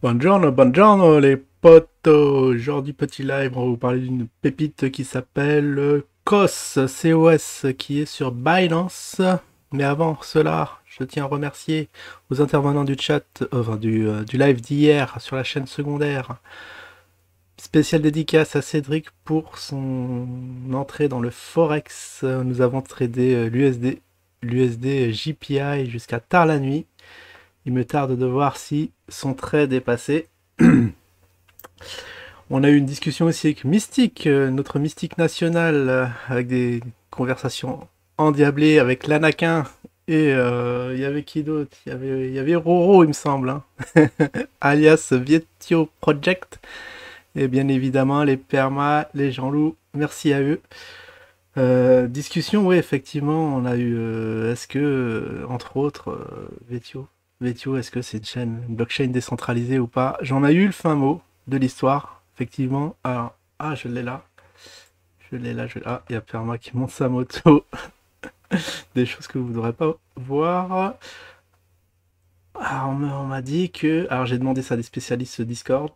Buongiorno, buongiorno les potes. Aujourd'hui, petit live, on va vous parler d'une pépite qui s'appelle COS, COS, qui est sur Binance. Mais avant cela, je tiens à remercier aux intervenants du chat, du live d'hier sur la chaîne secondaire. Spéciale dédicace à Cédric pour son entrée dans le Forex. Nous avons tradé l'USD JPI jusqu'à tard la nuit. Il me tarde de voir si son trade est passé. On a eu une discussion aussi avec Mystique, notre mystique national, avec des conversations endiablées avec l'Anakin. Et il y avait qui d'autre? Il y avait Roro, il me semble, hein, alias Vietio Project. Et bien évidemment, les Perma, les Jean-Loup, merci à eux. Discussion, oui, effectivement, on a eu. Est-ce que, entre autres, Vetio, est-ce que c'est une blockchain décentralisée ou pas? J'en ai eu le fin mot de l'histoire, effectivement. Alors, ah, je l'ai là. Ah, il y a Perma qui monte sa moto. Des choses que vous ne devrez pas voir. Ah, on m'a dit que. Alors, j'ai demandé ça à des spécialistes Discord.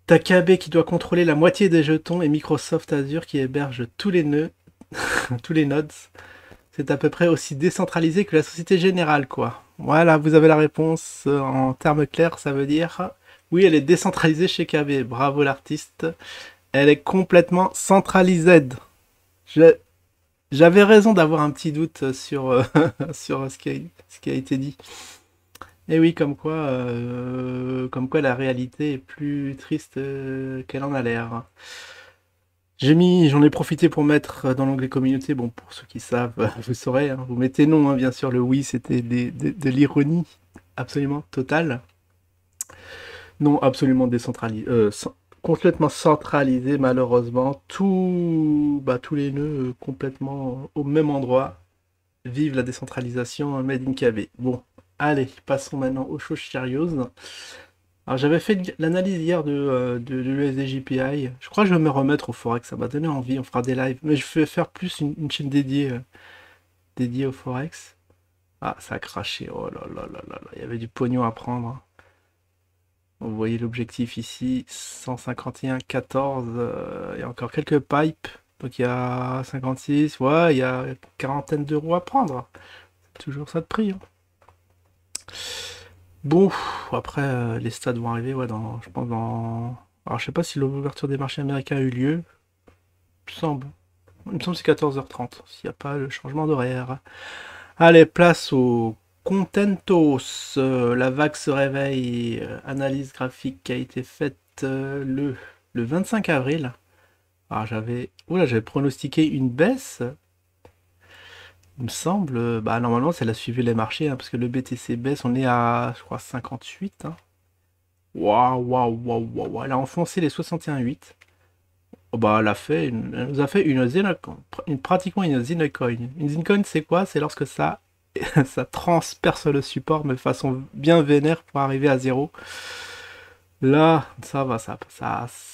Takabe qui doit contrôler la moitié des jetons et Microsoft Azure qui héberge tous les nœuds, tous les nodes. C'est à peu près aussi décentralisé que la Société Générale, quoi. Voilà, vous avez la réponse en termes clairs, ça veut dire oui, elle est décentralisée chez KB. Bravo l'artiste. Elle est complètement centralisée. Je- J'avais raison d'avoir un petit doute sur, sur ce qui a été dit. Et oui, comme quoi la réalité est plus triste qu'elle en a l'air. J'en ai profité pour mettre dans l'onglet communauté, bon, pour ceux qui savent, vous saurez, hein, vous mettez non, hein, bien sûr, le oui, c'était de l'ironie absolument totale. Non, absolument décentralisé, complètement centralisé, malheureusement. Tous les nœuds complètement au même endroit. Vive la décentralisation Made in KB. Bon, allez, passons maintenant aux choses sérieuses. Alors j'avais fait l'analyse hier de l'USD-JPI. Je crois que je vais me remettre au Forex, ça m'a donné envie, on fera des lives. Mais je vais faire plus une chaîne dédiée au Forex. Ah, ça a craché, oh là là là là là, il y avait du pognon à prendre. Vous voyez l'objectif ici, 151,14, il y a encore quelques pipes. Donc il y a 56, ouais, il y a une quarantaine d'euros à prendre. C'est toujours ça de prix, hein. Bon, après, les stats vont arriver, ouais, je pense dans... Alors, je sais pas si l'ouverture des marchés américains a eu lieu. Il me semble. Il me semble que c'est 14h30, s'il n'y a pas le changement d'horaire. Allez, place au Contentos. La vague se réveille. Analyse graphique qui a été faite le 25 avril. Alors, j'avais pronostiqué une baisse. Il me semble, bah normalement, c'est la suivi les marchés, hein, parce que le BTC baisse, on est à, je crois, 58, hein. Waouh, waouh, waouh, waouh, elle a enfoncé les 61,8. Oh bah, elle nous a fait pratiquement une Zinecoin. Une Zinecoin, c'est quoi? C'est lorsque ça, ça transperce le support, mais de façon bien vénère pour arriver à zéro. Là, ça va, ça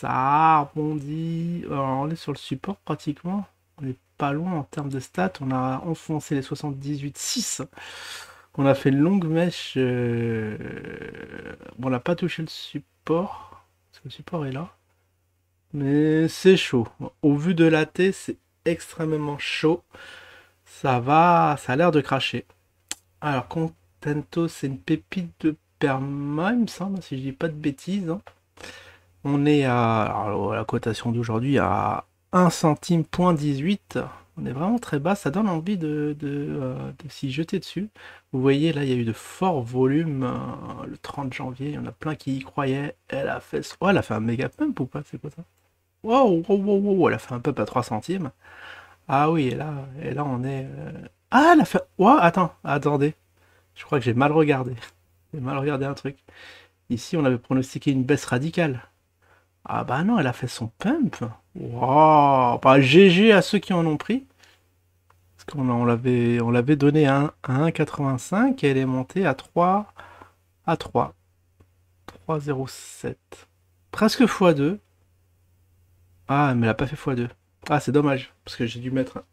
a rebondi. Alors, on est sur le support pratiquement. On est pas loin en termes de stats. On a enfoncé les 78,6. On a fait une longue mèche. Bon, on n'a pas touché le support. Parce que le support est là. Mais c'est chaud. Au vu de la T, c'est extrêmement chaud. Ça a l'air de cracher. Alors, Contento, c'est une pépite de perma, il me semble, si je dis pas de bêtises, hein. On est alors, la cotation d'aujourd'hui à 1 centime point 18. On est vraiment très bas, ça donne envie de s'y jeter dessus. Vous voyez, là, il y a eu de forts volumes le 30 janvier. Il y en a plein qui y croyaient. Oh, elle a fait un méga pump ou pas? C'est quoi ça? Wow, wow, wow, wow, elle a fait un pump à 3 centimes. Ah oui, et là on est. Ah, elle a fait. Wow, attendez. Je crois que j'ai mal regardé. J'ai mal regardé un truc. Ici, on avait pronostiqué une baisse radicale. Ah bah non, elle a fait son pump. Wow, bah GG à ceux qui en ont pris. Parce on l'avait donné à 1,85 et elle est montée à 3, à 3. 3,07. Presque x2. Ah, mais elle a pas fait x2. Ah, c'est dommage. Parce que j'ai dû mettre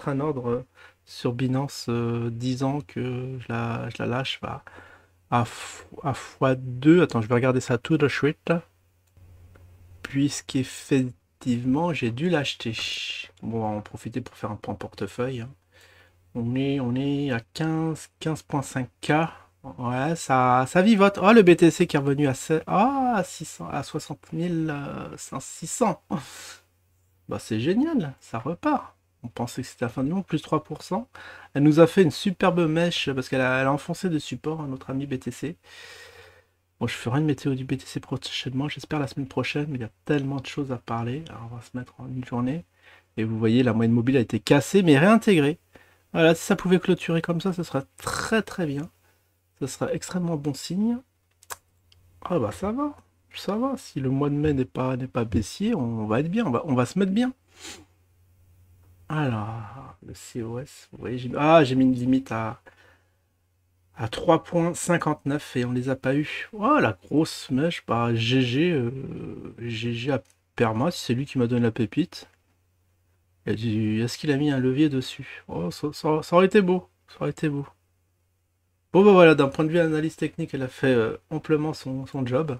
un ordre sur Binance disant que je la lâche. Bah, à x2. Attends, je vais regarder ça tout de suite. Puisqu'effectivement, j'ai dû l'acheter. Bon, on va en profiter pour faire un point portefeuille, hein. On est à 15,5K. Ouais, ça vivote. Oh, le BTC qui est revenu à 600, à 60 600. Bah, c'est génial, ça repart. On pensait que c'était la fin du monde, plus 3%. Elle nous a fait une superbe mèche parce qu'elle a enfoncé de support, hein, notre ami BTC. Bon, je ferai une météo du BTC prochainement, j'espère la semaine prochaine, mais il y a tellement de choses à parler. Alors, on va se mettre en une journée. Et vous voyez, la moyenne mobile a été cassée, mais réintégrée. Voilà, si ça pouvait clôturer comme ça, ce serait très très bien. Ce serait extrêmement bon signe. Ah bah ça va, ça va. Si le mois de mai n'est pas baissier, on va être bien, on va se mettre bien. Alors, le COS, vous voyez, j'ai mis une limite à 3,59 et on les a pas eu. Oh, la grosse mèche, bah GG, GG à Perma, c'est lui qui m'a donné la pépite. Est-ce qu'il a mis un levier dessus? Oh, ça aurait été beau, ça aurait été beau. Bon bah voilà, d'un point de vue analyse technique, elle a fait amplement son job.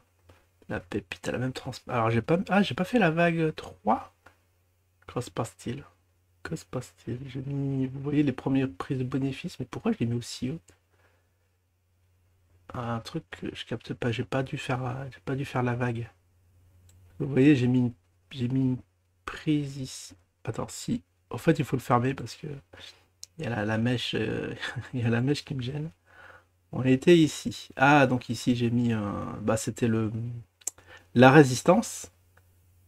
La pépite, elle a même trans... Alors j'ai pas fait la vague 3. Que se passe-t-il? Que se passe-t-il? J'ai mis... Vous voyez les premières prises de bénéfices, mais pourquoi je les mets aussi haut? Un truc que je capte pas, j'ai pas dû faire la vague. Vous voyez, j'ai mis une prise ici. Attends, si. En fait, il faut le fermer parce que il y a la mèche, il y a la mèche qui me gêne. On était ici. Ah, donc ici j'ai mis un. Bah, c'était la résistance.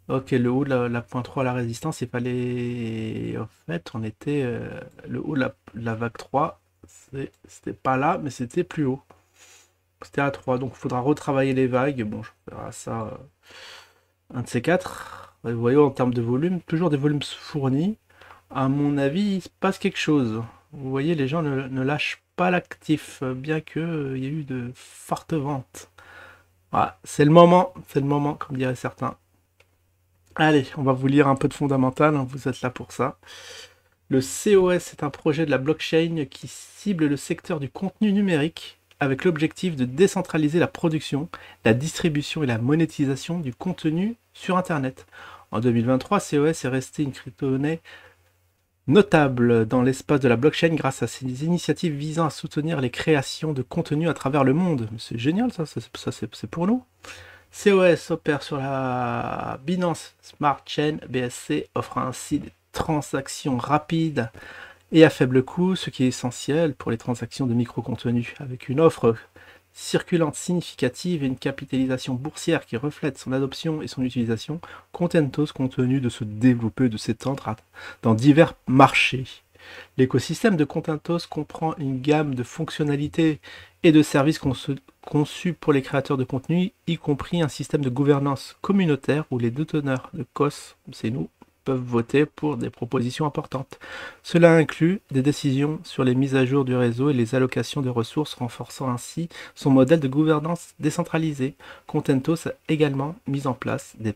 Ok, le haut de la point 3, la résistance, il fallait. En fait, on était. Le haut de la vague 3, c'était pas là, mais c'était plus haut. C'était à 3, donc il faudra retravailler les vagues. Bon, je ferai ça un de ces quatre. Vous voyez, en termes de volume, toujours des volumes fournis. À mon avis, il se passe quelque chose. Vous voyez, les gens ne lâchent pas l'actif, bien qu'il y ait eu de fortes ventes. Voilà, c'est le moment, comme diraient certains. Allez, on va vous lire un peu de fondamental, hein, vous êtes là pour ça. Le COS est un projet de la blockchain qui cible le secteur du contenu numérique avec l'objectif de décentraliser la production, la distribution et la monétisation du contenu sur Internet. En 2023, COS est resté une crypto-monnaie notable dans l'espace de la blockchain grâce à ses initiatives visant à soutenir les créations de contenu à travers le monde. C'est génial ça, c'est pour nous. COS opère sur la Binance Smart Chain BSC, offre ainsi des transactions rapides et à faible coût, ce qui est essentiel pour les transactions de micro-contenu. Avec une offre circulante significative et une capitalisation boursière qui reflète son adoption et son utilisation, Contentos continue de se développer et de s'étendre dans divers marchés. L'écosystème de Contentos comprend une gamme de fonctionnalités et de services conçus pour les créateurs de contenu, y compris un système de gouvernance communautaire où les déteneurs de COS, c'est nous, peuvent voter pour des propositions importantes. Cela inclut des décisions sur les mises à jour du réseau et les allocations de ressources, renforçant ainsi son modèle de gouvernance décentralisé. Contentos a également mis en place des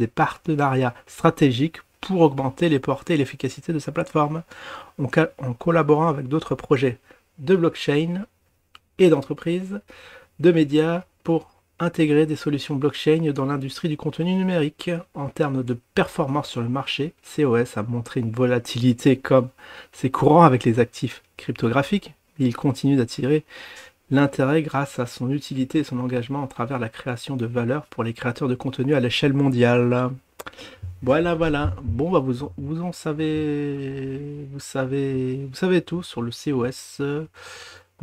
partenariats stratégiques pour augmenter les portées et l'efficacité de sa plateforme, en collaborant avec d'autres projets de blockchain et d'entreprises, de médias, pour intégrer des solutions blockchain dans l'industrie du contenu numérique. En termes de performance sur le marché, COS a montré une volatilité comme c'est courant avec les actifs cryptographiques. Il continue d'attirer l'intérêt grâce à son utilité et son engagement à travers la création de valeur pour les créateurs de contenu à l'échelle mondiale. Voilà, voilà. Bon, bah vous en savez, vous savez tout sur le COS.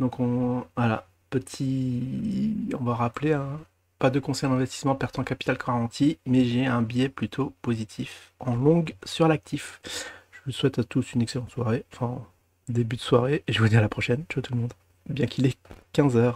Donc voilà, on va rappeler, hein, pas de conseil d'investissement, perte en capital garanti, mais j'ai un biais plutôt positif en longue sur l'actif. Je vous souhaite à tous une excellente soirée, enfin début de soirée, et je vous dis à la prochaine. Ciao tout le monde. Bien qu'il est 15 h.